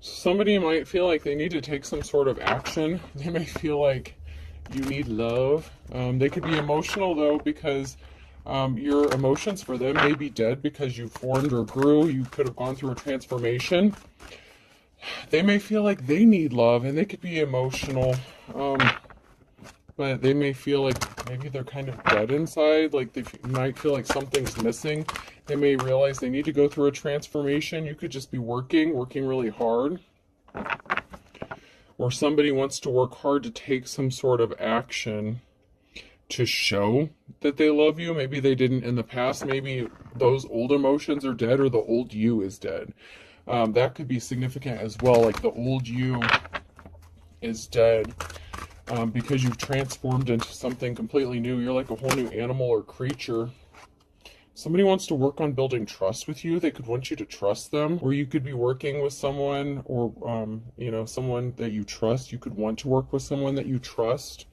Somebody might feel like they need to take some sort of action. They may feel like you need love. They could be emotional though, because your emotions for them may be dead because you formed or grew. You could have gone through a transformation. They may feel like they need love, and they could be emotional, but they may feel like maybe they're kind of dead inside. Like they might feel like something's missing. They may realize they need to go through a transformation. You could just be working really hard. Or somebody wants to work hard to take some sort of action to show that they love you. Maybe they didn't in the past. Maybe those old emotions are dead, or the old you is dead. That could be significant as well. Like the old you is dead because you've transformed into something completely new. You're like a whole new animal or creature. Somebody wants to work on building trust with you. They could want you to trust them, or you could be working with someone, or someone that you trust. You could want to work with someone that you trust.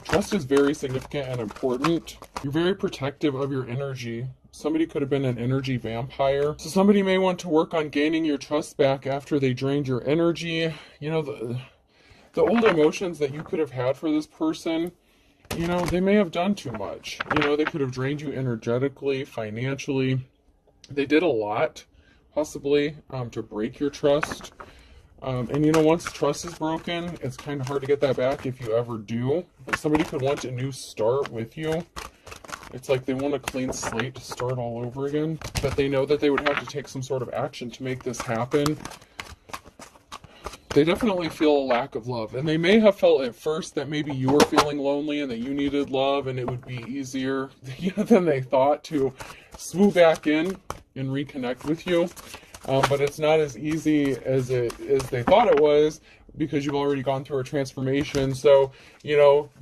Trust is very significant and important. You're very protective of your energy. Somebody could have been an energy vampire. So somebody may want to work on gaining your trust back after they drained your energy. The old emotions that you could have had for this person, they may have done too much. They could have drained you energetically, financially. They did a lot, possibly, to break your trust. And once trust is broken, it's kind of hard to get that back if you ever do. But somebody could want a new start with you. It's like they want a clean slate to start all over again. But they know that they would have to take some sort of action to make this happen. They definitely feel a lack of love. And they may have felt at first that maybe you were feeling lonely and that you needed love, and it would be easier than they thought to swoop back in and reconnect with you. But it's not as easy as they thought it was, because you've already gone through a transformation. So,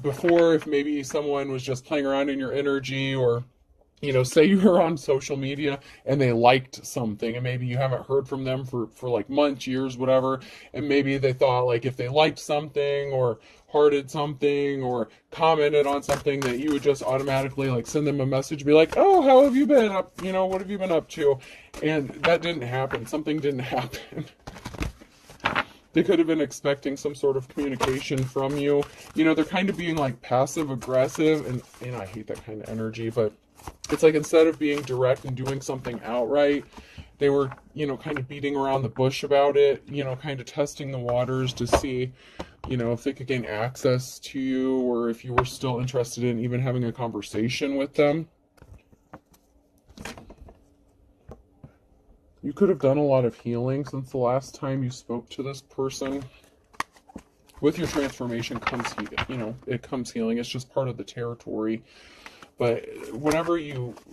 before, if maybe someone was just playing around in your energy, or say you were on social media and they liked something, and maybe you haven't heard from them for like months, years, whatever, and maybe they thought like if they liked something or hearted something or commented on something, that you would just automatically like send them a message, be like, oh, how have you been up, what have you been up to? And that didn't happen. Something didn't happen. They could have been expecting some sort of communication from you. They're kind of being like passive aggressive, and I hate that kind of energy, but it's like instead of being direct and doing something outright, they were, kind of beating around the bush about it, kind of testing the waters to see, if they could gain access to you, or if you were still interested in even having a conversation with them. You could have done a lot of healing since the last time you spoke to this person. With your transformation comes, it comes healing. It's just part of the territory. But whatever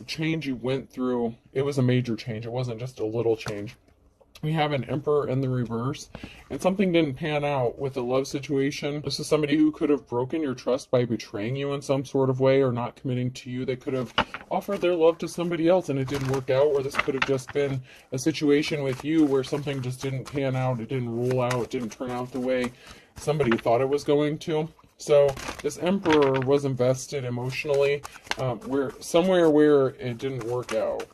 change you went through, it was a major change. It wasn't just a little change. We have an Emperor in the reverse, and something didn't pan out with a love situation. This is somebody who could have broken your trust by betraying you in some sort of way, or not committing to you. They could have offered their love to somebody else and it didn't work out, or this could have just been a situation with you where something just didn't pan out. It didn't roll out. It didn't turn out the way somebody thought it was going to. So this Emperor was invested emotionally, somewhere where it didn't work out.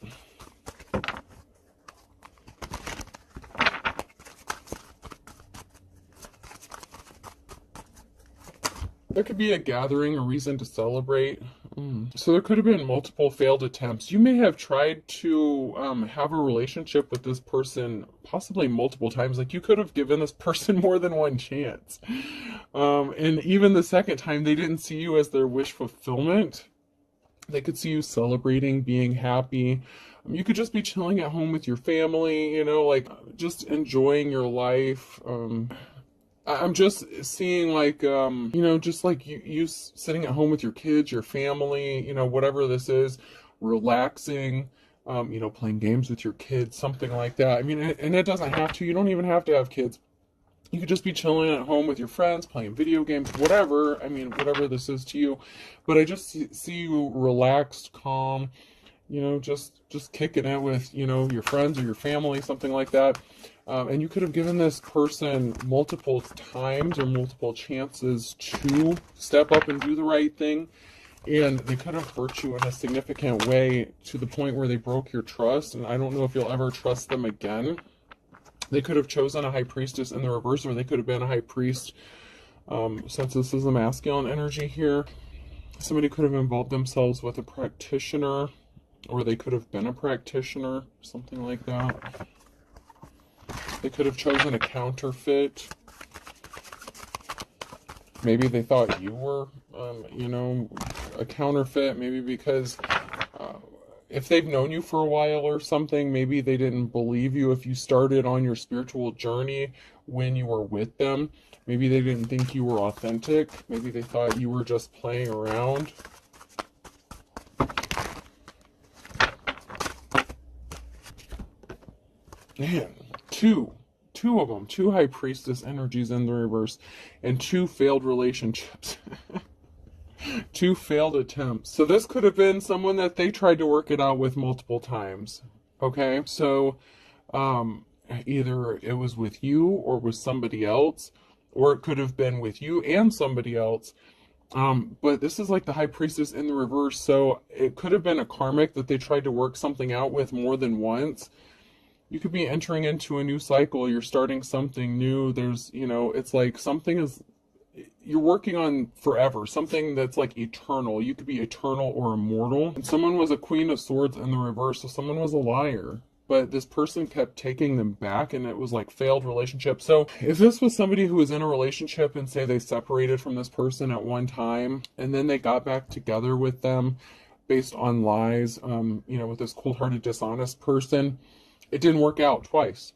There could be a gathering, a reason to celebrate. So there could have been multiple failed attempts. You may have tried to have a relationship with this person possibly multiple times. Like you could have given this person more than one chance. And even the second time, they didn't see you as their wish fulfillment. They could see you celebrating, being happy. You could just be chilling at home with your family, like just enjoying your life. I'm just seeing like, just like you sitting at home with your kids, your family, whatever this is, relaxing, playing games with your kids, something like that. I mean, and it doesn't have to, you don't even have to have kids. You could just be chilling at home with your friends, playing video games, whatever. I mean, whatever this is to you. But I just see you relaxed, calm, just kicking it with, your friends or your family, something like that. And you could have given this person multiple times or multiple chances to step up and do the right thing. And they could have hurt you in a significant way to the point where they broke your trust. And I don't know if you'll ever trust them again. They could have chosen a high priestess in the reverse, or they could have been a high priest. Since this is a masculine energy here, somebody could have involved themselves with a practitioner, or they could have been a practitioner, something like that. They could have chosen a counterfeit. Maybe they thought you were, a counterfeit. Maybe because if they've known you for a while or something, maybe they didn't believe you if you started on your spiritual journey when you were with them. Maybe they didn't think you were authentic. Maybe they thought you were just playing around. Man, two of them, two high priestess energies in the reverse, and two failed relationships. Two failed attempts. So this could have been someone that they tried to work it out with multiple times. Okay, so either it was with you or with somebody else, or it could have been with you and somebody else. But this is like the high priestess in the reverse, so it could have been a karmic that they tried to work something out with more than once. You could be entering into a new cycle. You're starting something new. There's, it's like something is, you're working on forever, something that's like eternal. You could be eternal or immortal. And someone was a Queen of Swords in the reverse, so someone was a liar. But this person kept taking them back, and it was like failed relationship. So if this was somebody who was in a relationship and say they separated from this person at one time, and then they got back together with them based on lies, with this cold-hearted, dishonest person, it didn't work out twice.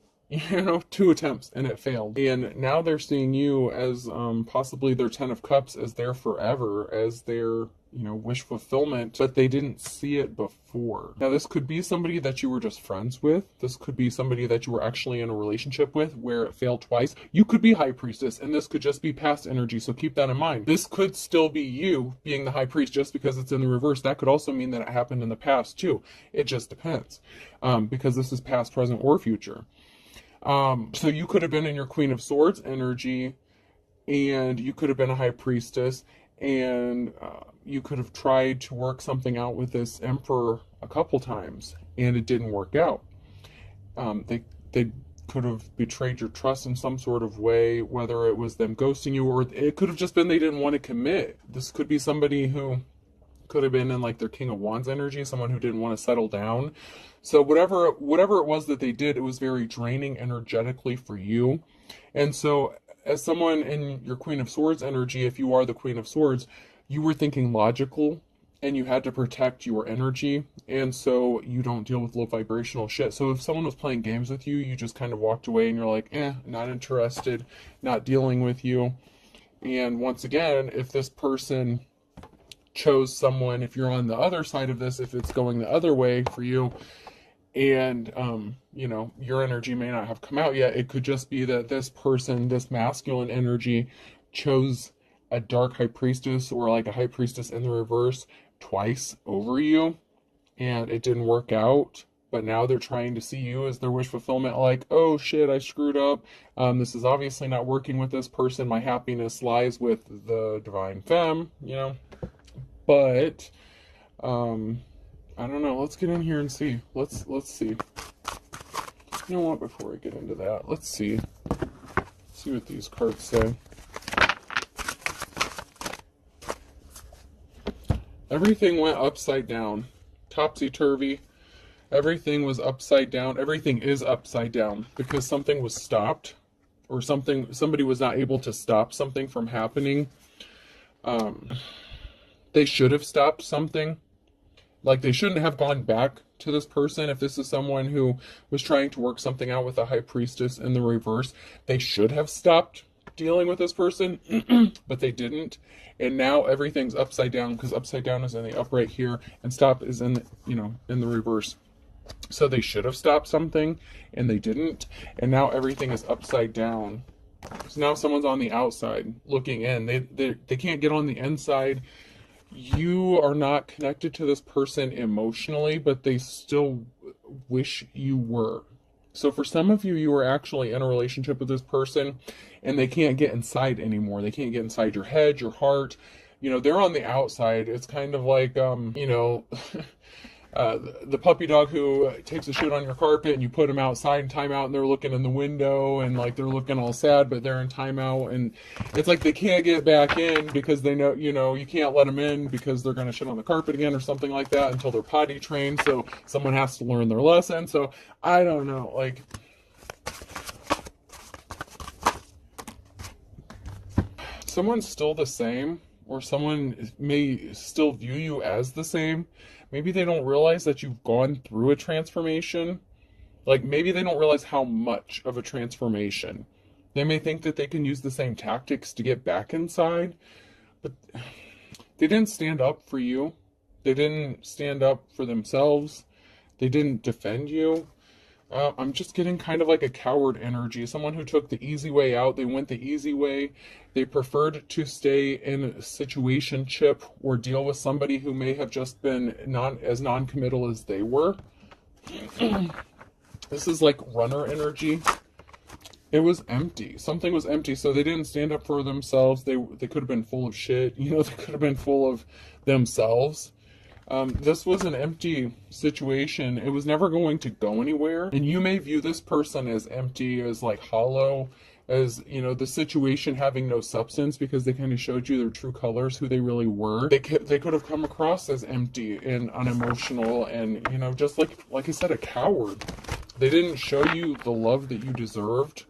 2 attempts and it failed. And now they're seeing you as possibly their 10 of Cups, as their forever, as their, wish fulfillment, but they didn't see it before. Now, this could be somebody that you were just friends with. This could be somebody that you were actually in a relationship with where it failed twice. You could be high priestess, and this could just be past energy, so keep that in mind. This could still be you being the high priest just because it's in the reverse. That could also mean that it happened in the past too. It just depends, because this is past, present, or future. So you could have been in your Queen of Swords energy, and you could have been a high priestess, and you could have tried to work something out with this emperor a couple times, and it didn't work out. They could have betrayed your trust in some sort of way, whether it was them ghosting you, or it could have just been they didn't want to commit. This could be somebody who could have been in like their King of Wands energy, someone who didn't want to settle down. So whatever it was that they did, it was very draining energetically for you. And so as someone in your Queen of Swords energy, if you are the Queen of Swords, you were thinking logical, and you had to protect your energy, and so you don't deal with low vibrational shit. So if someone was playing games with you, you just kind of walked away and you're like, not interested, not dealing with you. And once again, if this person chose someone, if you're on the other side of this, if it's going the other way for you, and your energy may not have come out yet, it could just be that this person, this masculine energy, chose a dark high priestess or like a high priestess in the reverse twice over you, and it didn't work out. But now they're trying to see you as their wish fulfillment, like, oh shit, I screwed up. This is obviously not working with this person. My happiness lies with the divine femme, But I don't know. Let's get in here and see. Let's see. You know what? Before I get into that, let's see what these cards say. Everything went upside down, topsy-turvy. Everything was upside down. Everything is upside down because something was stopped, or somebody was not able to stop something from happening. They should have stopped something. Like, they shouldn't have gone back to this person. If this is someone who was trying to work something out with a high priestess in the reverse, they should have stopped dealing with this person, but they didn't. And now everything's upside down, because upside down is in the upright here, and stop is in the, in the reverse. So they should have stopped something, and they didn't. And now everything is upside down. So now someone's on the outside looking in. They can't get on the inside. You are not connected to this person emotionally, but they still wish you were. So for some of you, you were actually in a relationship with this person, and they can't get inside anymore. They can't get inside your head, your heart. They're on the outside. It's kind of like, the puppy dog who takes a shit on your carpet and you put them outside in timeout and they're looking in the window and like they're looking all sad, but they're in timeout, and it's like they can't get back in because they know, you can't let them in because they're going to shit on the carpet again or something like that until they're potty trained. So someone has to learn their lesson. So I don't know, like, someone's still the same, or someone may still view you as the same. Maybe they don't realize that you've gone through a transformation. Like, maybe they don't realize how much of a transformation. They may think that they can use the same tactics to get back inside, but they didn't stand up for you. They didn't stand up for themselves. They didn't defend you. I'm just getting kind of like a coward energy. Someone who took the easy way out. They went the easy way. They preferred to stay in a situationship or deal with somebody who may have just been as non-committal as they were. This is like runner energy. It was empty. Something was empty, so they didn't stand up for themselves. They could have been full of shit. They could have been full of themselves. This was an empty situation. It was never going to go anywhere. And you may view this person as empty, as like hollow, as, the situation having no substance because they kind of showed you their true colors, who they really were. They could have come across as empty and unemotional and, just like I said, a coward. They didn't show you the love that you deserved.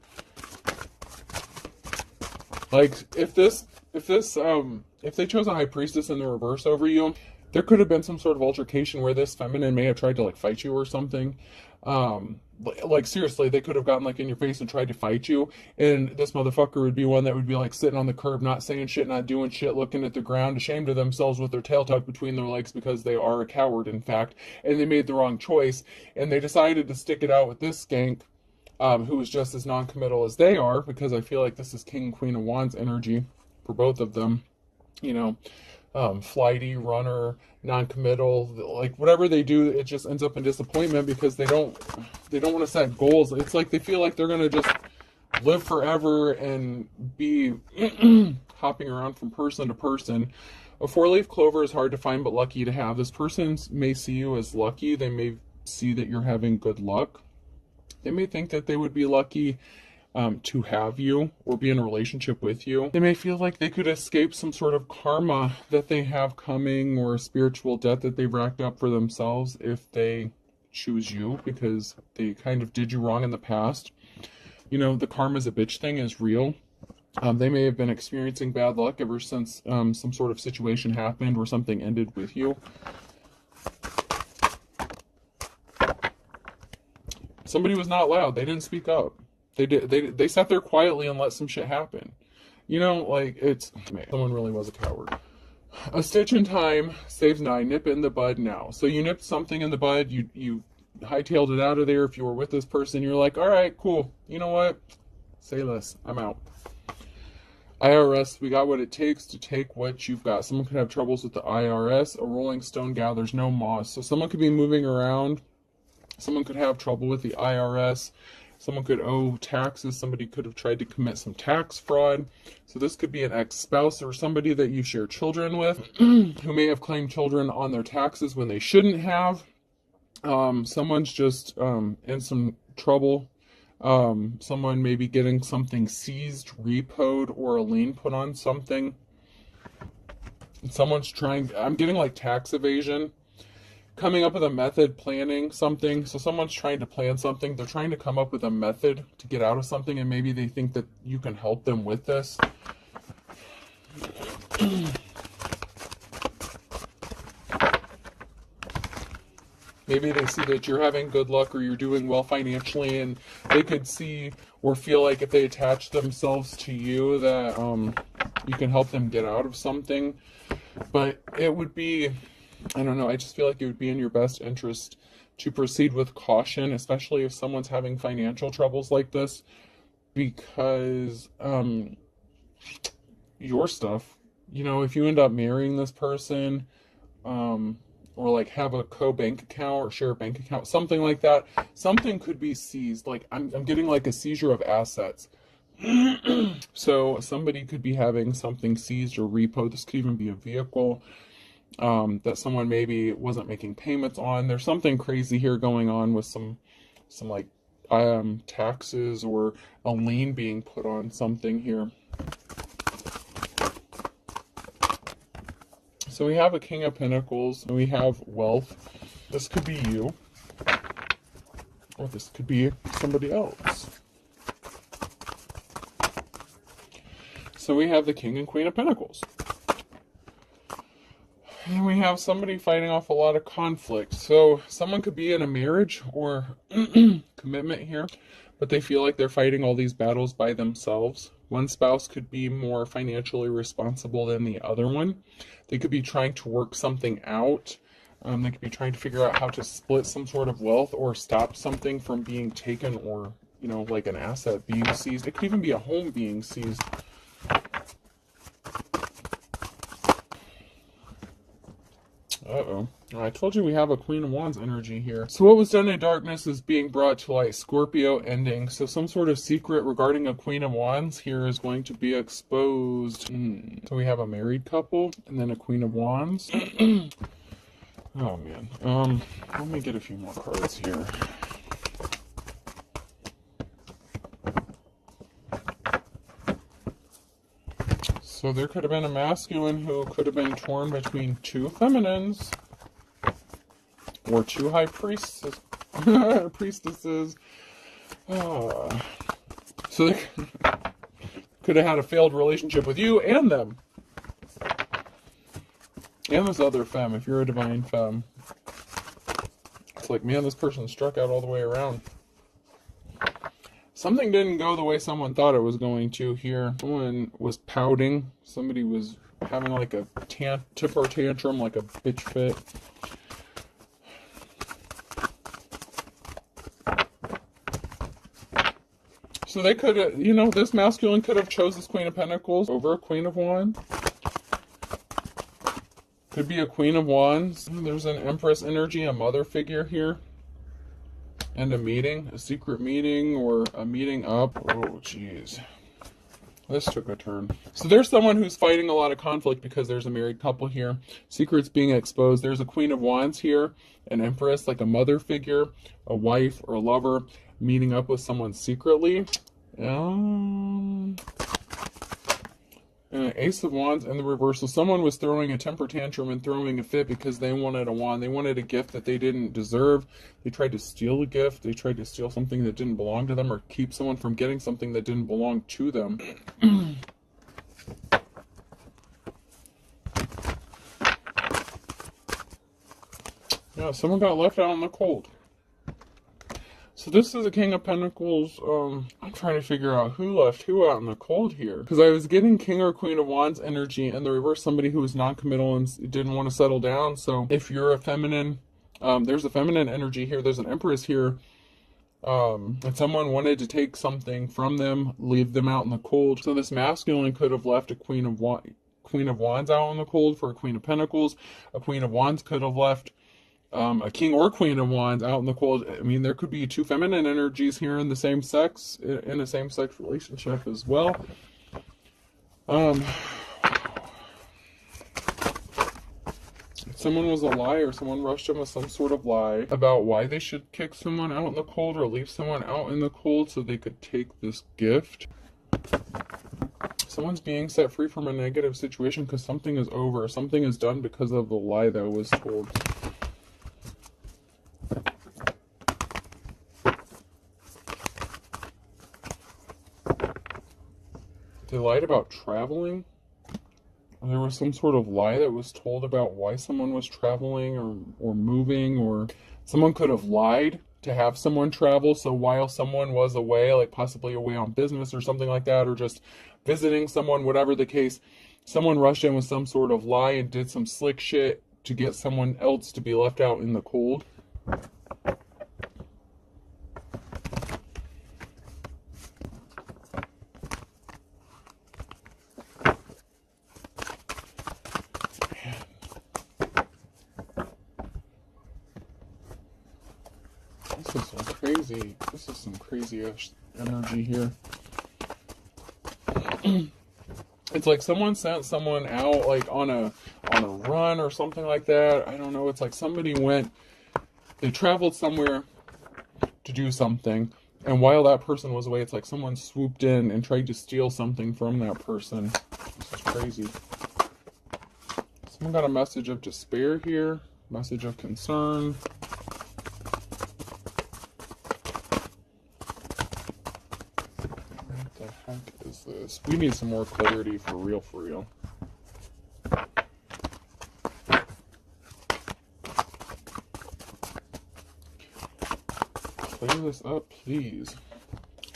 Like, if they chose a high priestess in the reverse over you, there could have been some sort of altercation where this feminine may have tried to like fight you or something. Like seriously, they could have gotten like in your face and tried to fight you, and this motherfucker would be one that would be like sitting on the curb, not saying shit, not doing shit, looking at the ground, ashamed of themselves with their tail tucked between their legs because they are a coward, in fact, and they made the wrong choice, and they decided to stick it out with this skank, who is just as non-committal as they are, because I feel like this is King and Queen of Wands energy for both of them. Flighty, runner, non-committal, like whatever they do, it just ends up in disappointment because they don't want to set goals. It's like they feel like they're going to just live forever and be hopping around from person to person. A four-leaf clover is hard to find but lucky to have. This person may see you as lucky. They may see that you're having good luck. They may think that they would be lucky to have you or be in a relationship with you. They may feel like they could escape some sort of karma that they have coming, or a spiritual debt that they've racked up for themselves if they choose you because they kind of did you wrong in the past. The karma's a bitch thing is real. They may have been experiencing bad luck ever since some sort of situation happened or something ended with you. Somebody was not loud. They didn't speak up. They sat there quietly and let some shit happen. Someone really was a coward. A stitch in time saves nine. Nip it in the bud now. So you nipped something in the bud. You hightailed it out of there. If you were with this person, you're like, all right, cool. You know what? Say less. I'm out. IRS, we got what it takes to take what you've got. Someone could have troubles with the IRS. A rolling stone gathers no moss. So someone could be moving around. Someone could have trouble with the IRS. Someone could owe taxes. Somebody could have tried to commit some tax fraud. So this could be an ex-spouse or somebody that you share children with who may have claimed children on their taxes when they shouldn't have. Someone's just in some trouble. Someone may be getting something seized, repoed, or a lien put on something. Someone's I'm getting like tax evasion. Coming up with a method, planning something. So someone's trying to plan something. They're trying to come up with a method to get out of something, and maybe they think that you can help them with this. Maybe they see that you're having good luck or you're doing well financially, and they could see or feel like if they attach themselves to you that you can help them get out of something. But it would be, I don't know, I just feel like it would be in your best interest to proceed with caution, especially if someone's having financial troubles like this, because your stuff, if you end up marrying this person, or like have a co-bank account or share a bank account, something like that, something could be seized. Like I'm getting like a seizure of assets. So somebody could be having something seized or repo. This could even be a vehicle. that someone maybe wasn't making payments on. There's something crazy here going on with some like taxes or a lien being put on something here. So we have a King of Pentacles, and we have wealth. This could be you, or this could be somebody else. So we have the King and Queen of Pentacles. And we have somebody fighting off a lot of conflict. So someone could be in a marriage or commitment here, but they feel like they're fighting all these battles by themselves. One spouse could be more financially responsible than the other one. They could be trying to work something out. They could be trying to figure out how to split some sort of wealth or stop something from being taken, or, you know, like an asset being seized. It could even be a home being seized. Uh-oh. I told you we have a Queen of Wands energy here. So what was done in darkness is being brought to light. Scorpio ending. So some sort of secret regarding a Queen of Wands here is going to be exposed. So we have a married couple and then a Queen of Wands. Oh, man. Let me get a few more cards here. So there could have been a masculine who could have been torn between two feminines or two high priestesses. So they could have had a failed relationship with you and them. And this other femme, if you're a divine femme. It's like, man, this person struck out all the way around. Something didn't go the way someone thought it was going to here. Someone was pouting. Somebody was having like a temper tantrum, like a bitch fit. So they could have, you know, this masculine could have chose this Queen of Pentacles over a Queen of Wands. Could be a Queen of Wands. There's an Empress energy, a mother figure here. And a meeting, a secret meeting, or a meeting up. Oh, jeez. This took a turn. So there's someone who's fighting a lot of conflict because there's a married couple here. Secrets being exposed. There's a Queen of Wands here, an Empress, like a mother figure, a wife or a lover, meeting up with someone secretly. And an Ace of Wands in the reverse. So someone was throwing a temper tantrum and throwing a fit because they wanted a wand. They wanted a gift that they didn't deserve. They tried to steal a gift. They tried to steal something that didn't belong to them, or keep someone from getting something that didn't belong to them. Yeah, someone got left out in the cold. So this is a King of Pentacles. I'm trying to figure out who left who out in the cold here. Because I was getting King or Queen of Wands energy, and the reverse, somebody who was non-committal and didn't want to settle down. So if you're a feminine, there's a feminine energy here. There's an Empress here. And someone wanted to take something from them, leave them out in the cold. So this masculine could have left a Queen of Wands out in the cold for a Queen of Pentacles. A Queen of Wands could have left a King or Queen of Wands out in the cold. I mean, there could be two feminine energies here in the same sex, in a same-sex relationship as well. Someone was a liar. Someone rushed in with some sort of lie about why they should kick someone out in the cold or leave someone out in the cold so they could take this gift. Someone's being set free from a negative situation because something is over. Something is done because of the lie that was told. They lied about traveling. There was some sort of lie that was told about why someone was traveling or moving, or someone could have lied to have someone travel. So while someone was away, like possibly away on business or something like that, or just visiting someone, whatever the case, someone rushed in with some sort of lie and did some slick shit to get someone else to be left out in the cold. This is some crazy energy here. It's like someone sent someone out like on a run or something like that. I don't know. It's like somebody they traveled somewhere to do something, and while that person was away, it's like someone swooped in and tried to steal something from that person. This is crazy. Someone got a message of despair here, message of concern. What the heck is this? We need some more clarity for real, for real. Clear this up, please.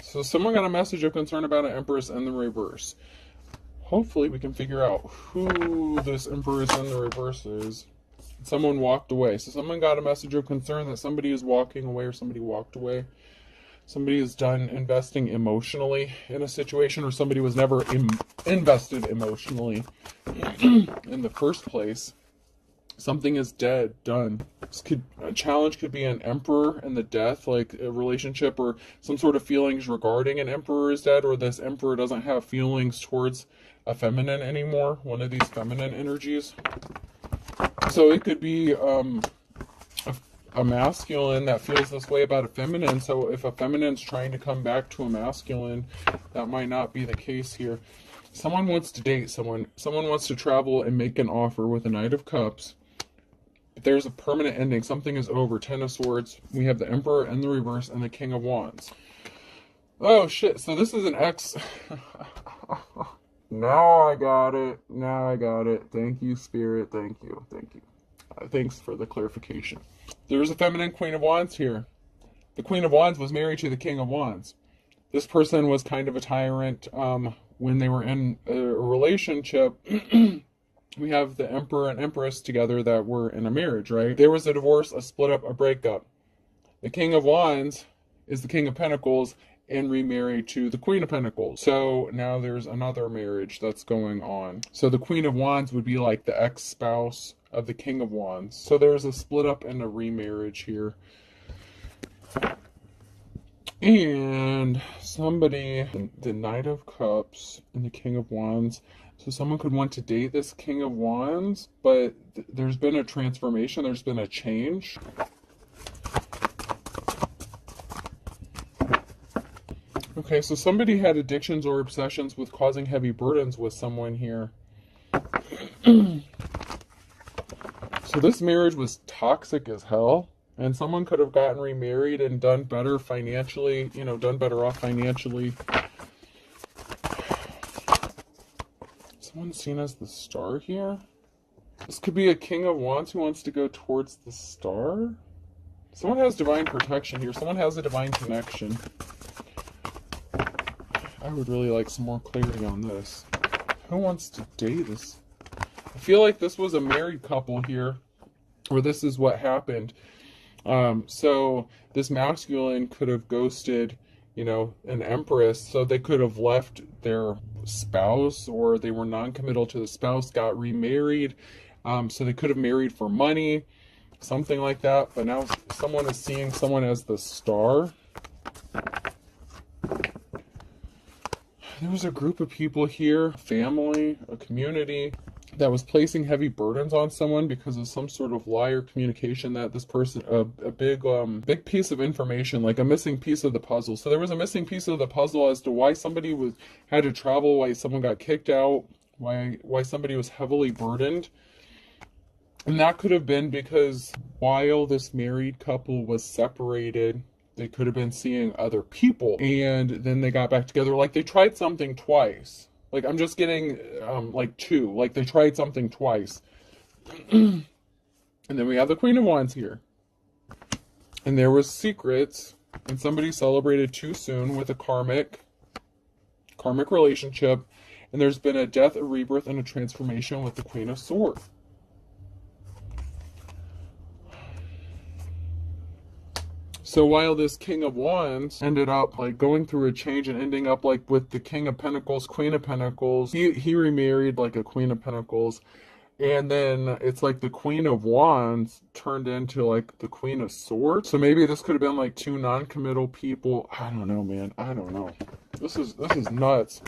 So someone got a message of concern about an Empress in the reverse. Hopefully we can figure out who this Empress in the reverse is. Someone walked away. So someone got a message of concern that somebody is walking away or somebody walked away. Somebody is done investing emotionally in a situation, or somebody was never invested emotionally in the first place. Something is dead, done. A challenge could be an emperor and the death, like a relationship or some sort of feelings regarding an emperor is dead, or this emperor doesn't have feelings towards a feminine anymore, one of these feminine energies. So it could be a masculine that feels this way about a feminine. So if a feminine's trying to come back to a masculine, that might not be the case here. Someone wants to date someone. Someone wants to travel and make an offer with a Knight of Cups. But there's a permanent ending. Something is over. Ten of Swords. We have the Emperor and the reverse and the King of Wands. Oh, shit. So this is an ex... Now I got it. Now I got it. Thank you, Spirit. Thank you. Thank you. Thanks for the clarification. There's a feminine Queen of Wands here. The Queen of Wands was married to the King of Wands. This person was kind of a tyrant when they were in a relationship. We have the Emperor and Empress together that were in a marriage, right? There was a divorce, a split up, a breakup. The King of Wands is the King of Pentacles and remarried to the Queen of Pentacles. So now there's another marriage that's going on. So the Queen of Wands would be like the ex-spouse of the King of Wands. So there's a split up and a remarriage here. And somebody, the Knight of Cups and the King of Wands. So someone could want to date this King of Wands, but there's been a transformation, there's been a change. Okay, so somebody had addictions or obsessions with causing heavy burdens with someone here. So this marriage was toxic as hell, and someone could have gotten remarried and done better financially, done better off financially. Someone's seen as the Star here. This could be a King of Wands who wants to go towards the Star. Someone has divine protection here. Someone has a divine connection. I would really like some more clarity on this. Who wants to date this? I feel like this was a married couple here, or this is what happened. So this masculine could have ghosted, an Empress, so they could have left their spouse, or they were non-committal to the spouse, got remarried, so they could have married for money, something like that. But now someone is seeing someone as the Star. There was a group of people here, a family, a community, that was placing heavy burdens on someone because of some sort of lie or communication that this person, a big piece of information, like a missing piece of the puzzle. So there was a missing piece of the puzzle as to why somebody had to travel, why someone got kicked out, why somebody was heavily burdened. And that could have been because while this married couple was separated, they could have been seeing other people, and then they got back together. Like they tried something twice. Like I'm just getting like two. Like they tried something twice. And then we have the Queen of Wands here. And there was secrets, and somebody celebrated too soon with a karmic relationship. And there's been a death, a rebirth, and a transformation with the Queen of Swords. So while this King of Wands ended up like going through a change and ending up like with the King of Pentacles, Queen of Pentacles, he remarried like a Queen of Pentacles, and then it's like the Queen of Wands turned into like the Queen of Swords. So maybe this could have been like two non-committal people. I don't know, man. I don't know. This is nuts.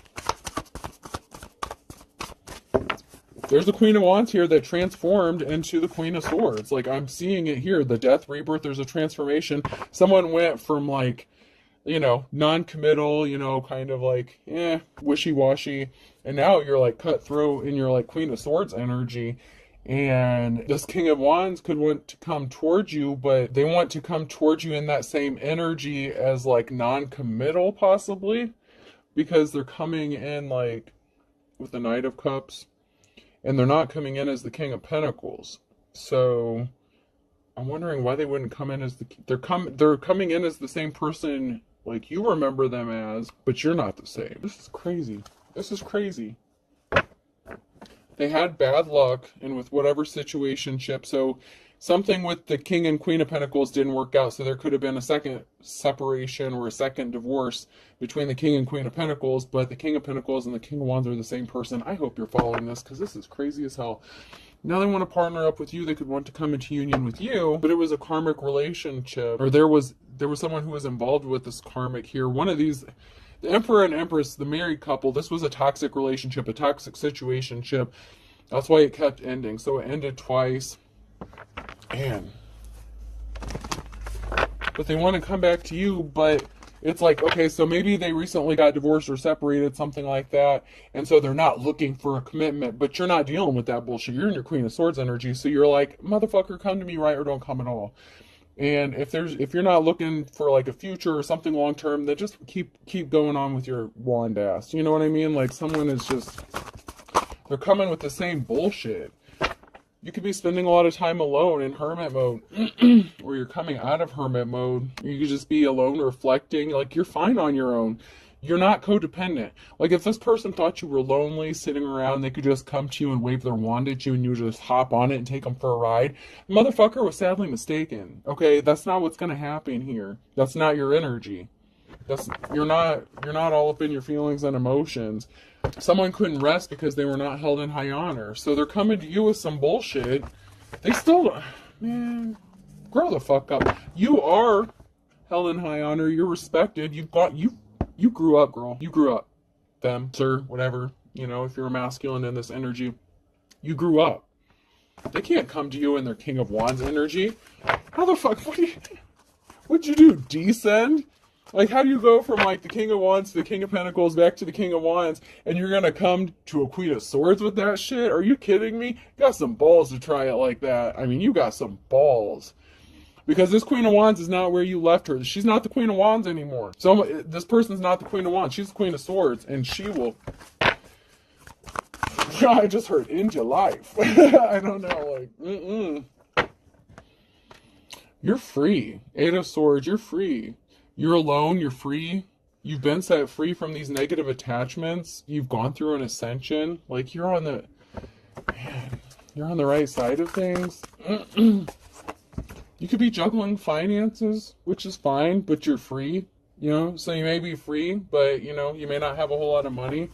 There's the Queen of Wands here that transformed into the Queen of Swords. Like, I'm seeing it here. The death, rebirth, there's a transformation. Someone went from, like, you know, non-committal, you know, kind of like, wishy-washy. And now you're, like, cutthroat in your, like, Queen of Swords energy. And this King of Wands could want to come towards you, but they want to come towards you in that same energy as, like, non-committal, possibly. Because they're coming in, like, with the Knight of Cups. And they're not coming in as the King of Pentacles. So I'm wondering why they wouldn't come in as the... They're coming in as the same person like you remember them as, but you're not the same. This is crazy. This is crazy. They had bad luck and with whatever situationship. So something with the King and Queen of Pentacles didn't work out. So there could have been a second separation or a second divorce between the King and Queen of Pentacles. But the King of Pentacles and the King of Wands are the same person. I hope you're following this because this is crazy as hell. Now they want to partner up with you. They could want to come into union with you. But it was a karmic relationship. Or there was someone who was involved with this karmic here. One of these... The Emperor and Empress, the married couple, this was a toxic relationship, a toxic situationship. That's why it kept ending. So it ended twice. Man. But they want to come back to you, but it's like, okay, so maybe they recently got divorced or separated, something like that, and so they're not looking for a commitment, but you're not dealing with that bullshit. You're in your Queen of Swords energy, so you're like, motherfucker, come to me, right, or don't come at all. And if you're not looking for like a future or something long term, then just keep going on with your wand ass. You know what I mean? Like someone is just, they're coming with the same bullshit. You could be spending a lot of time alone in hermit mode, or you're coming out of hermit mode. You could just be alone reflecting, like you're fine on your own. You're not codependent. Like if this person thought you were lonely sitting around, they could just come to you and wave their wand at you and you would just hop on it and take them for a ride. The motherfucker was sadly mistaken. Okay, that's not what's gonna happen here. That's not your energy. You're not all up in your feelings and emotions. Someone couldn't rest because they were not held in high honor. So they're coming to you with some bullshit. They still, man, grow the fuck up. You are held in high honor. You're respected. You grew up, girl. You grew up. Them, sir, whatever. You know, if you're a masculine in this energy, you grew up. They can't come to you in their King of Wands energy. How the fuck? What'd you do? Descend? Like, how do you go from, like, the King of Wands to the King of Pentacles back to the King of Wands, and you're gonna come to a Queen of Swords with that shit? Are you kidding me? You got some balls to try it like that. I mean, you got some balls. Because this Queen of Wands is not where you left her. She's not the Queen of Wands anymore. So this person's not the Queen of Wands. She's the Queen of Swords. And she will... I just heard, end your life. I don't know, like, You're free. Eight of Swords, you're free. You're alone, you're free. You've been set free from these negative attachments. You've gone through an ascension. Like, you're on the... Man, you're on the right side of things. You could be juggling finances, which is fine, but you're free, you know? So you may be free, but, you know, you may not have a whole lot of money.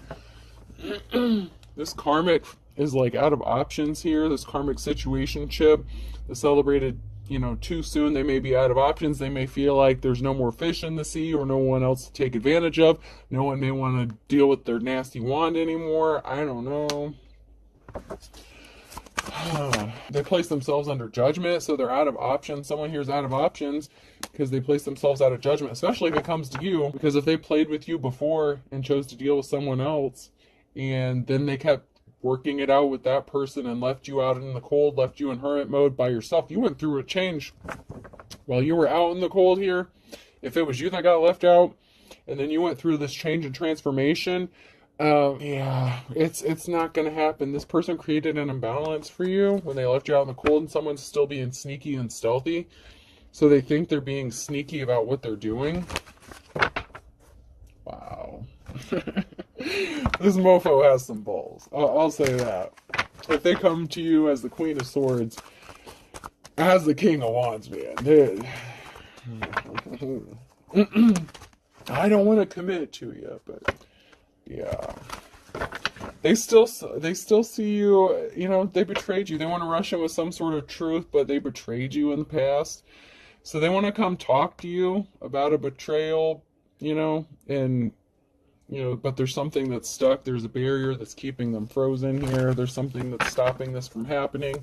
This karmic is, like, out of options here. This karmic situationship, the celebrated, you know, too soon. They may be out of options. They may feel like there's no more fish in the sea or no one else to take advantage of. No one may want to deal with their nasty wand anymore. I don't know. They place themselves under judgment, so they're out of options. Someone here is out of options because they place themselves out of judgment, especially if it comes to you. Because if they played with you before and chose to deal with someone else, and then they kept working it out with that person and left you out in the cold, left you in hermit mode by yourself, you went through a change while you were out in the cold here. If it was you that got left out, and then you went through this change and transformation, yeah, it's not going to happen. This person created an imbalance for you when they left you out in the cold, and someone's still being sneaky and stealthy. So they think they're being sneaky about what they're doing. Wow. This mofo has some balls. I'll say that. If they come to you as the Queen of Swords, as the King of Wands, man, dude. I don't want to commit to you, but... yeah, they still see you, you know, they betrayed you. They want to rush in with some sort of truth, but they betrayed you in the past. So they want to come talk to you about a betrayal, you know, and you know, but there's something that's stuck. There's a barrier that's keeping them frozen here. There's something that's stopping this from happening.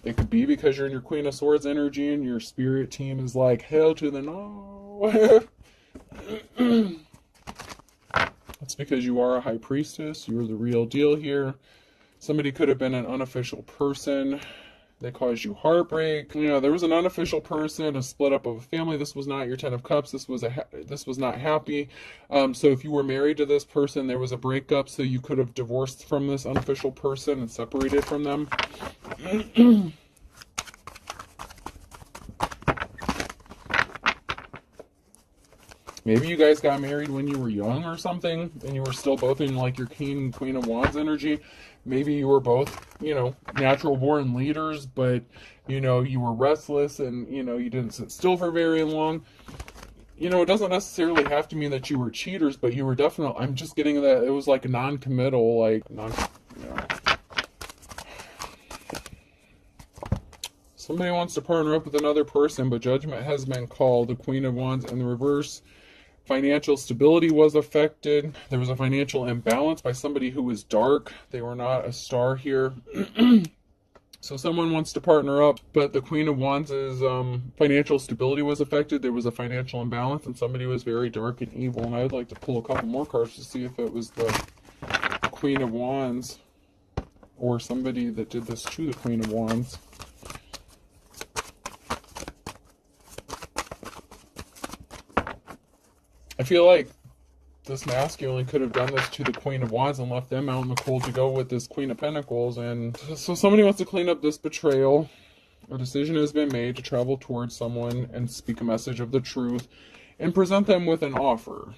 It could be because you're in your Queen of Swords energy and your spirit team is like, hell to the no. That's because you are a high priestess. You're the real deal here. Somebody could have been an unofficial person. They caused you heartbreak. You know, there was an unofficial person, a split up of a family. This was not your Ten of Cups. This was not happy. So if you were married to this person, there was a breakup. So you could have divorced from this unofficial person and separated from them. Maybe you guys got married when you were young or something, and you were still both in like your King, Queen of Wands energy. Maybe you were both, you know, natural born leaders, but, you know, you were restless and, you know, you didn't sit still for very long. You know, it doesn't necessarily have to mean that you were cheaters, but you were definitely, I'm just getting that it was like a non-committal, like, you know. Somebody wants to partner up with another person, but judgment has been called. The Queen of Wands in the reverse. Financial stability was affected. There was a financial imbalance by somebody who was dark. They were not a star here. So someone wants to partner up, but the Queen of Wands' financial stability was affected. There was a financial imbalance, and somebody was very dark and evil. And I would like to pull a couple more cards to see if it was the Queen of Wands or somebody that did this to the Queen of Wands. I feel like this masculine could have done this to the Queen of Wands and left them out in the cold to go with this Queen of Pentacles. And so somebody wants to clean up this betrayal. A decision has been made to travel towards someone and speak a message of the truth and present them with an offer.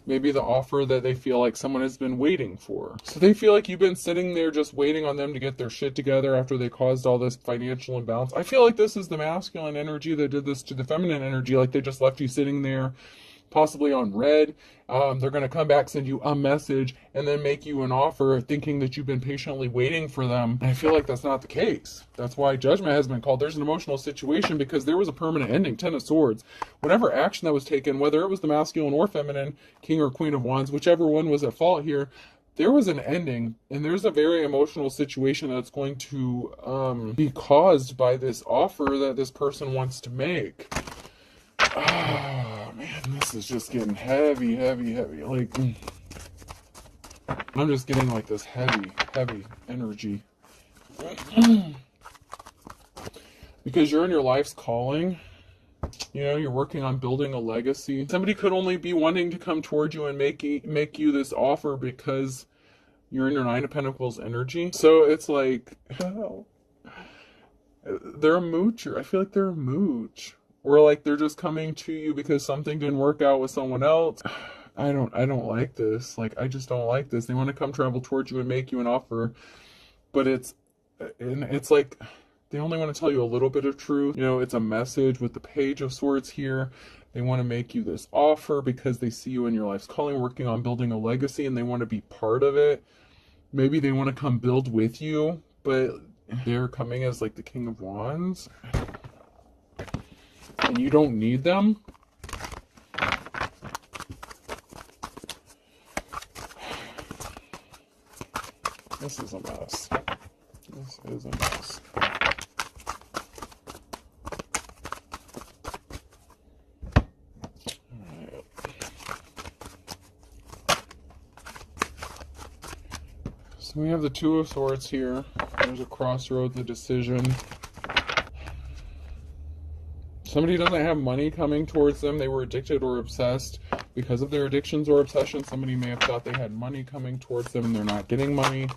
Maybe the offer that they feel like someone has been waiting for. So they feel like you've been sitting there just waiting on them to get their shit together after they caused all this financial imbalance. I feel like this is the masculine energy that did this to the feminine energy. Like they just left you sitting there, possibly on red. They're going to come back, send you a message, and then make you an offer thinking that you've been patiently waiting for them. And I feel like that's not the case. That's why judgment has been called. There's an emotional situation because there was a permanent ending. Ten of Swords. Whatever action that was taken, whether it was the masculine or feminine, King or Queen of Wands, whichever one was at fault here, there was an ending, and there's a very emotional situation that's going to be caused by this offer that this person wants to make. Oh, man, this is just getting heavy, heavy, heavy. Like, I'm just getting like this heavy, heavy energy. Because you're in your life's calling. You know, you're working on building a legacy. Somebody could only be wanting to come towards you and make you this offer because you're in your Nine of Pentacles energy. So it's like, oh, they're a moocher. I feel like they're a mooch. Or like they're just coming to you because something didn't work out with someone else. I don't like this. Like, I just don't like this. They want to come travel towards you and make you an offer. But it's like they only want to tell you a little bit of truth. You know, it's a message with the Page of Swords here. They want to make you this offer because they see you in your life's calling, working on building a legacy, and they want to be part of it. Maybe they want to come build with you, but they're coming as like the King of Wands. And you don't need them. This is a mess. This is a mess. Alright. So we have the Two of Swords here. There's a crossroads, a decision. Somebody doesn't have money coming towards them. They were addicted or obsessed. Because of their addictions or obsessions, somebody may have thought they had money coming towards them and they're not getting money.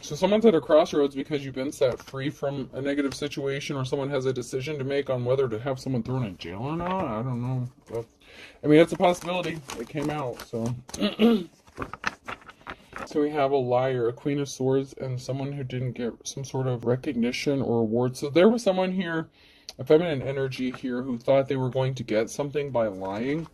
So someone's at a crossroads because you've been set free from a negative situation, or someone has a decision to make on whether to have someone thrown in jail or not. I don't know. But, I mean, it's a possibility. It came out, so... So we have a liar, a Queen of Swords, and someone who didn't get some sort of recognition or award. So there was someone here, a feminine energy here, who thought they were going to get something by lying.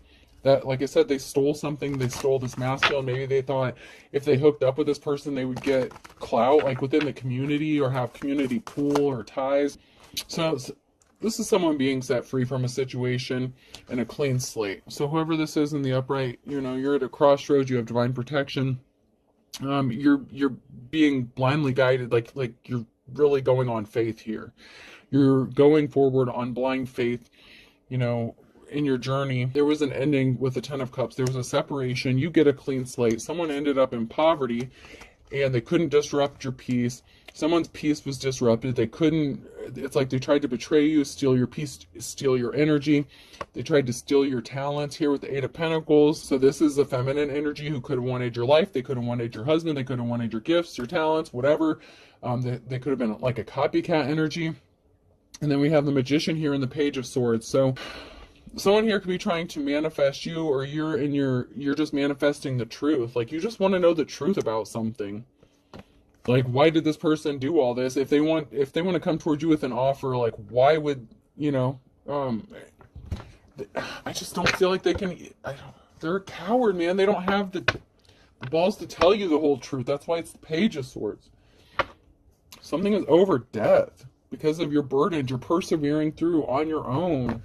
That, like I said, they stole something. They stole this masculine. Maybe they thought if they hooked up with this person, they would get clout, like within the community, or have community pool or ties. So this is someone being set free from a situation and a clean slate. So whoever this is in the upright, you know, you're at a crossroads, you have divine protection. You're being blindly guided, like you're really going on faith here. You're going forward on blind faith, you know, in your journey. There was an ending with the Ten of Cups. There was a separation. You get a clean slate. Someone ended up in poverty and they couldn't disrupt your peace. Someone's peace was disrupted. They couldn't, it's like they tried to betray you, steal your peace, steal your energy. They tried to steal your talents here with the Eight of Pentacles. So this is the feminine energy who could have wanted your life. They could have wanted your husband. They could have wanted your gifts, your talents, whatever. They could have been like a copycat energy. And then we have the Magician here in the Page of Swords. So someone here could be trying to manifest you, or you're just manifesting the truth. Like you just want to know the truth about something. Like, why did this person do all this? If they want to come towards you with an offer, like, why would, you know, I just don't feel like they can, they're a coward, man. They don't have the balls to tell you the whole truth. That's why it's the Page of Swords. Something is over death because of your burdens. You're persevering through on your own.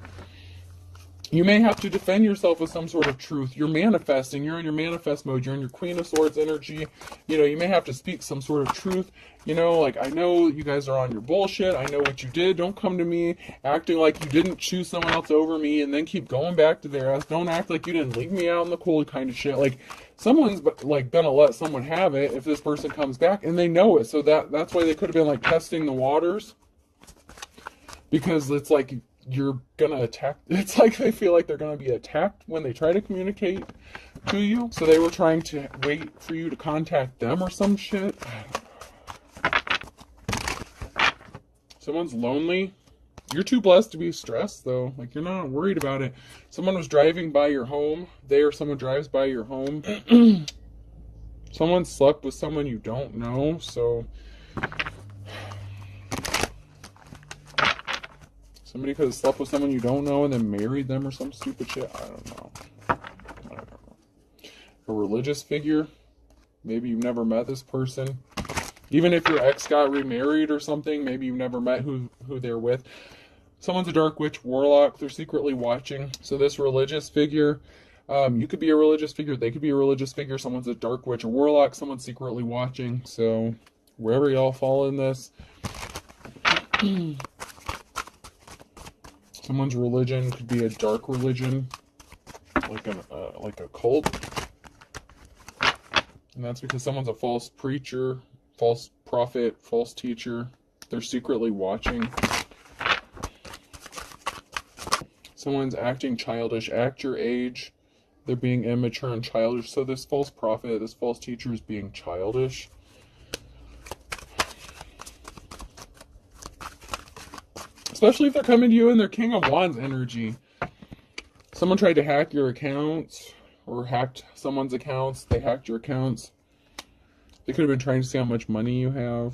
You may have to defend yourself with some sort of truth. You're manifesting. You're in your manifest mode. You're in your Queen of Swords energy. You know, you may have to speak some sort of truth. You know, like, I know you guys are on your bullshit. I know what you did. Don't come to me acting like you didn't choose someone else over me and then keep going back to their ass. Don't act like you didn't leave me out in the cold kind of shit. Like, someone's, like, gonna let someone have it if this person comes back, and they know it. So that's why they could have been, like, testing the waters. Because it's like, you're gonna attack. It's like they feel like they're gonna be attacked when they try to communicate to you. So they were trying to wait for you to contact them or some shit. Someone's lonely. You're too blessed to be stressed though. Like, you're not worried about it. Someone was driving by your home. Someone drives by your home. Someone slept with someone you don't know. So somebody could have slept with someone you don't know and then married them or some stupid shit. I don't know. A religious figure. Maybe you've never met this person. Even if your ex got remarried or something, maybe you've never met who they're with. Someone's a dark witch, warlock. They're secretly watching. So this religious figure, you could be a religious figure. They could be a religious figure. Someone's a dark witch or warlock. Someone's secretly watching. So wherever y'all fall in this. Someone's religion could be a dark religion, like a cult, and that's because someone's a false preacher, false prophet, false teacher. They're secretly watching. Someone's acting childish, act your age. They're being immature and childish. So this false prophet, this false teacher is being childish. Especially if they're coming to you in their King of Wands energy. Someone tried to hack your accounts or hacked someone's accounts. They hacked your accounts. They could have been trying to see how much money you have.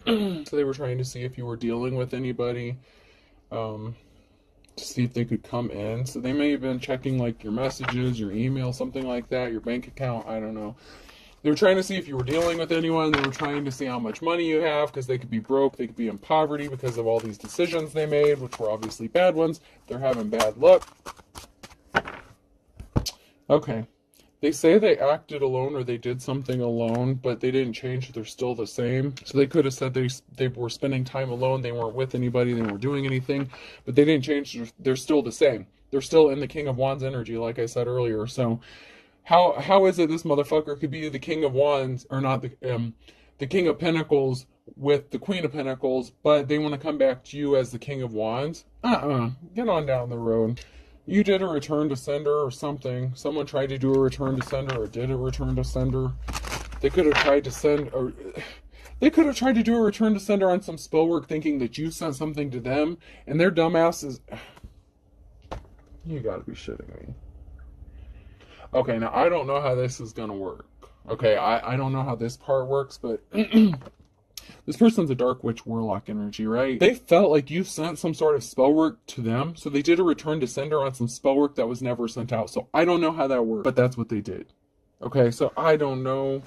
So they were trying to see if you were dealing with anybody. To see if they could come in. So they may have been checking like your messages, your email, something like that, your bank account. I don't know. They were trying to see if you were dealing with anyone. They were trying to see how much money you have because they could be broke. They could be in poverty because of all these decisions they made, which were obviously bad ones. They're having bad luck. Okay. They say they acted alone or they did something alone, but they didn't change. They're still the same. So they could have said they were spending time alone. They weren't with anybody. They weren't doing anything, but they didn't change. They're still the same. They're still in the King of Wands energy, like I said earlier. So How is it this motherfucker could be the King of Wands, or not the King of Pentacles with the Queen of Pentacles, but they want to come back to you as the King of Wands? Get on down the road. You did a return to sender or something. Someone tried to do a return to sender or did a return to sender. They could have tried to send, or they could have tried to do a return to sender on some spell work thinking that you sent something to them, and their dumbasses. You gotta be shitting me. Okay, now I don't know how this is gonna work. Okay, I don't know how this part works, but this person's a dark witch warlock energy, right? They felt like you sent some sort of spell work to them, so they did a return to sender on some spell work that was never sent out. So I don't know how that worked, but that's what they did. Okay, so I don't know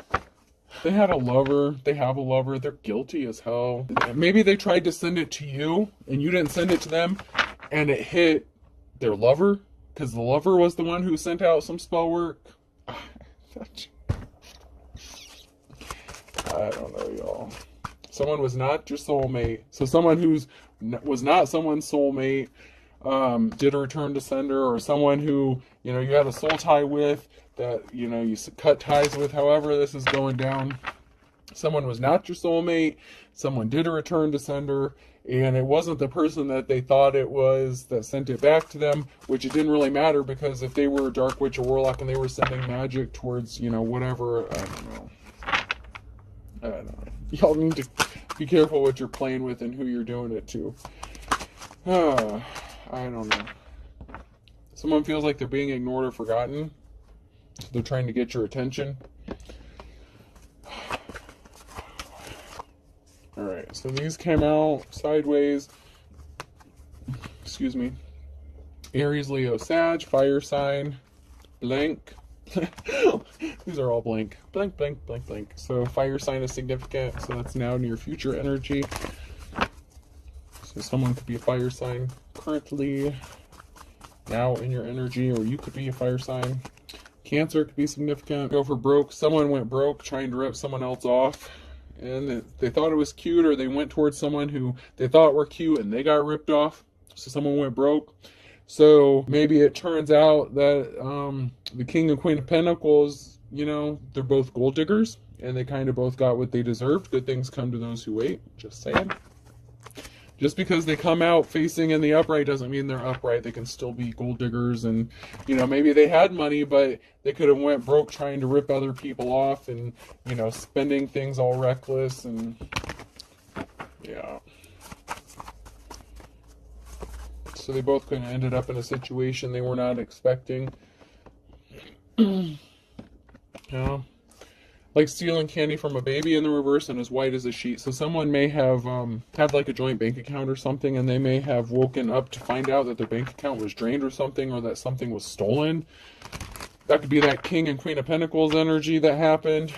They had a lover. They have a lover. They're guilty as hell. Maybe they tried to send it to you and you didn't send it to them and it hit their lover because the lover was the one who sent out some spell work. I don't know, y'all. Someone was not your soulmate. So someone who's was not someone's soulmate did a return to sender, or someone who, you know, you had a soul tie with, that, you know, you cut ties with, however this is going down. Someone was not your soulmate. Someone did a return to sender, and it wasn't the person that they thought it was that sent it back to them, which it didn't really matter, because if they were a dark witch or warlock and they were sending magic towards, you know, whatever, I don't know. Y'all need to be careful what you're playing with and who you're doing it to. I don't know. Someone feels like they're being ignored or forgotten. So they're trying to get your attention. Alright, so these came out sideways. Excuse me. Aries, Leo, Sag, fire sign, blank. These are all blank. Blank, blank, blank, blank. So fire sign is significant, so that's now near future energy. So someone could be a fire sign currently now in your energy, or you could be a fire sign. Cancer could be significant. Go for broke. Someone went broke trying to rip someone else off, and they thought it was cute, or they went towards someone who they thought were cute and they got ripped off. So someone went broke. So maybe it turns out that the King and Queen of Pentacles, you know, they're both gold diggers, and they kind of both got what they deserved. Good things come to those who wait. Just saying. Just because they come out facing in the upright doesn't mean they're upright. They can still be gold diggers, and, you know, maybe they had money, but they could have went broke trying to rip other people off and, you know, spending things all reckless, and yeah. So they both kind of ended up in a situation they were not expecting. Yeah. Like stealing candy from a baby in the reverse and as white as a sheet. So someone may have had like a joint bank account or something, and they may have woken up to find out that their bank account was drained or something, or that something was stolen. That could be that King and Queen of Pentacles energy that happened.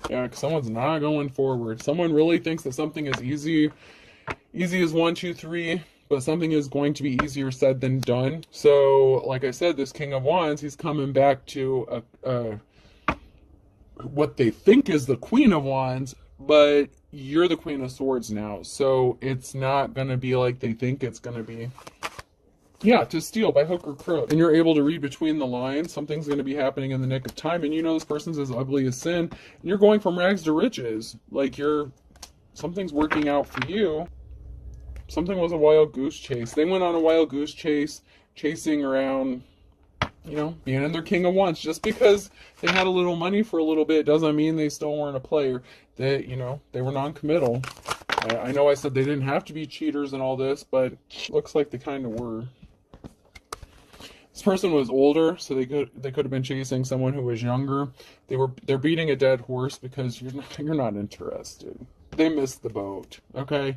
Yeah, because someone's not going forward. Someone really thinks that something is easy. Easy is 1, 2, 3, but something is going to be easier said than done. So, like I said, this King of Wands, he's coming back to what they think is the Queen of Wands, but you're the Queen of Swords now. So it's not going to be like they think it's going to be. Yeah, to steal by hook or crook. And you're able to read between the lines. Something's going to be happening in the nick of time, and you know this person's as ugly as sin. And you're going from rags to riches. Like something's working out for you. Something was a wild goose chase. They went on a wild goose chase, chasing around, you know, being in their King of Wands. Just because they had a little money for a little bit doesn't mean they still weren't a player. They, you know, they were non-committal. I know I said they didn't have to be cheaters and all this, but looks like they kind of were. This person was older, so they could have been chasing someone who was younger. They're beating a dead horse because you're not interested. They missed the boat. Okay.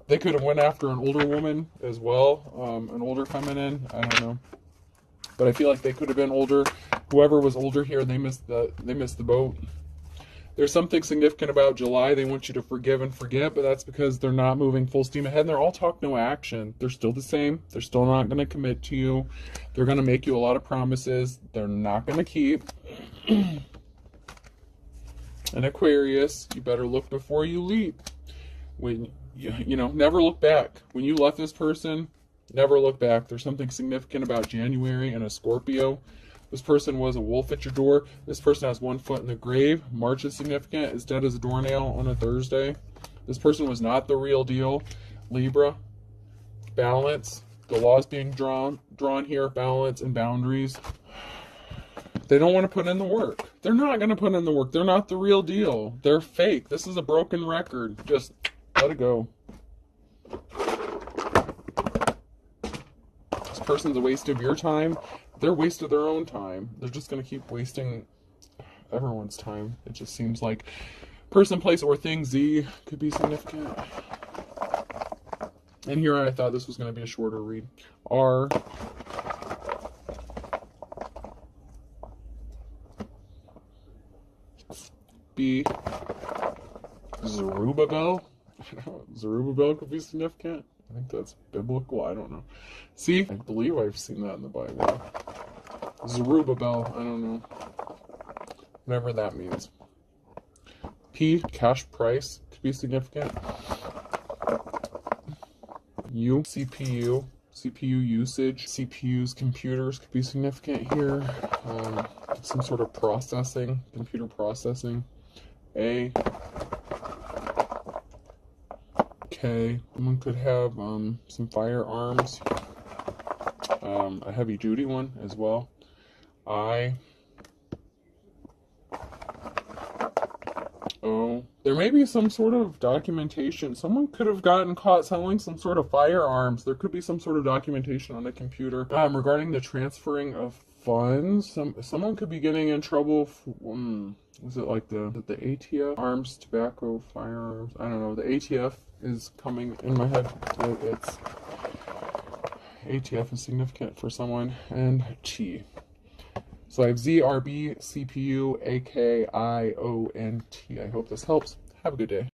They could have went after an older woman as well, an older feminine. I don't know, but I feel like they could have been older. Whoever was older here, they missed the boat. There's something significant about July. They want you to forgive and forget, but that's because they're not moving full steam ahead. And they're all talk, no action. They're still the same. They're still not going to commit to you. They're going to make you a lot of promises they're not going to keep. And Aquarius, you better look before you leap. When you know, never look back. When you left this person, never look back. There's something significant about January and a Scorpio. This person was a wolf at your door. This person has 1 foot in the grave. March is significant. Is dead as a doornail on a Thursday. This person was not the real deal. Libra. Balance. The laws being drawn here. Balance and boundaries. They don't want to put in the work. They're not going to put in the work. They're not the real deal. They're fake. This is a broken record. Just let it go. This person's a waste of your time. They're wasting their own time. They're just going to keep wasting everyone's time. It just seems like person, place, or thing. Z could be significant. And here I thought this was going to be a shorter read. R. B, Zerubbabel. Zerubbabel could be significant. I think that's biblical. I don't know. C, I believe I've seen that in the Bible. Zerubbabel. I don't know. Whatever that means. P, cash price could be significant. U, CPU. CPU usage. CPUs, computers could be significant here. Some sort of processing, computer processing. A, K, someone could have some firearms, a heavy duty one as well. I, O, there may be some sort of documentation. Someone could have gotten caught selling some sort of firearms. There could be some sort of documentation on the computer regarding the transferring of funds. Someone could be getting in trouble for, was it like the ATF? Arms, tobacco, firearms. I don't know. The ATF is coming in my head. It's ATF is significant for someone. And T. So I have Z, RB, CPU, AK, I, O, and T. I hope this helps. Have a good day.